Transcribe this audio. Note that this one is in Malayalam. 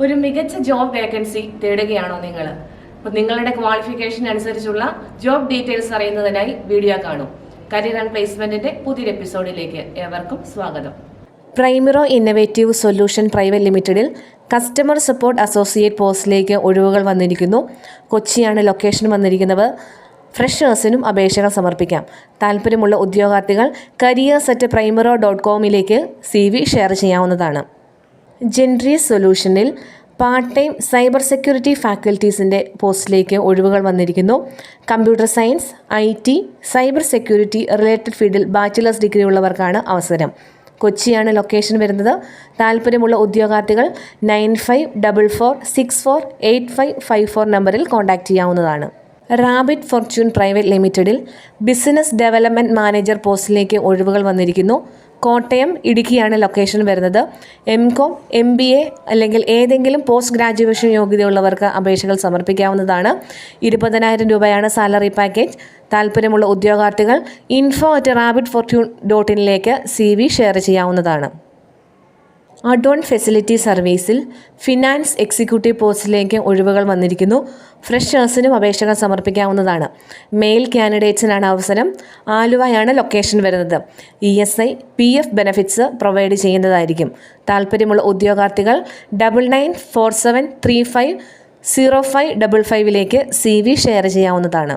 ഒരു മികച്ച ജോബ് വേക്കൻസി തേടുകയാണോ നിങ്ങൾ? അപ്പോൾ നിങ്ങളുടെ ക്വാളിഫിക്കേഷൻ അനുസരിച്ചുള്ള ജോബ് ഡീറ്റെയിൽസ് അറിയുന്നതിനായി വീഡിയോ കാണും. കരിയർ ആൻഡ് പ്ലേസ്മെന്റിന്റെ പുതിയൊരു എപ്പിസോഡിലേക്ക് ഏവർക്കും സ്വാഗതം. പ്രൈമിറോ ഇന്നവേറ്റീവ് സൊല്യൂഷൻ പ്രൈവറ്റ് ലിമിറ്റഡിൽ കസ്റ്റമർ സപ്പോർട്ട് അസോസിയേറ്റ് പോസ്റ്റിലേക്ക് ഒഴിവുകൾ വന്നിരിക്കുന്നു. കൊച്ചിയാണ് ലൊക്കേഷൻ വന്നിരിക്കുന്നത്. ഫ്രഷേഴ്സിനും അപേക്ഷകൾ സമർപ്പിക്കാം. താല്പര്യമുള്ള ഉദ്യോഗാർത്ഥികൾ careers@primero.com CV ഷെയർ ചെയ്യാവുന്നതാണ്. ജെൻട്രീസ് സൊല്യൂഷനിൽ പാർട്ട് ടൈം സൈബർ സെക്യൂരിറ്റി ഫാക്കൽറ്റീസിൻ്റെ പോസ്റ്റിലേക്ക് ഒഴിവുകൾ വന്നിരിക്കുന്നു. Computer science, IT, cyber security related ഫീൽഡിൽ ബാച്ചിലേഴ്സ് ഡിഗ്രി ഉള്ളവർക്കാണ് അവസരം. കൊച്ചിയാണ് ലൊക്കേഷൻ വരുന്നത്. താല്പര്യമുള്ള ഉദ്യോഗാർത്ഥികൾ 9544648554 നമ്പറിൽ കോൺടാക്റ്റ് ചെയ്യാവുന്നതാണ്. റാബിറ്റ് ഫോർച്യൂൺ പ്രൈവറ്റ് ലിമിറ്റഡിൽ ബിസിനസ് ഡെവലപ്മെൻറ്റ് മാനേജർ പോസ്റ്റിലേക്ക് ഒഴിവുകൾ വന്നിരിക്കുന്നു. കോട്ടയം, ഇടുക്കിയാണ് ലൊക്കേഷൻ വരുന്നത്. MCOM, MBA അല്ലെങ്കിൽ ഏതെങ്കിലും പോസ്റ്റ് ഗ്രാജുവേഷൻ യോഗ്യതയുള്ളവർക്ക് അപേക്ഷകൾ സമർപ്പിക്കാവുന്നതാണ്. 20,000 രൂപയാണ് സാലറി പാക്കേജ്. താല്പര്യമുള്ള ഉദ്യോഗാർത്ഥികൾ info@rabbitfortune.in CV ഷെയർ ചെയ്യാവുന്നതാണ്. അഡോൺ ഫെസിലിറ്റി സർവീസിൽ ഫിനാൻസ് എക്സിക്യൂട്ടീവ് പോസ്റ്റിലേക്ക് ഒഴിവുകൾ വന്നിരിക്കുന്നു. ഫ്രഷേഴ്സിനും അപേക്ഷകൾ സമർപ്പിക്കാവുന്നതാണ്. മെയിൽ കാൻഡിഡേറ്റ്സിനാണ് അവസരം. ആലുവയാണ് ലൊക്കേഷൻ വരുന്നത്. ESI, PF ബെനഫിറ്റ്സ് പ്രൊവൈഡ് ചെയ്യുന്നതായിരിക്കും. താല്പര്യമുള്ള ഉദ്യോഗാർത്ഥികൾ 9947350555 CV ഷെയർ ചെയ്യാവുന്നതാണ്.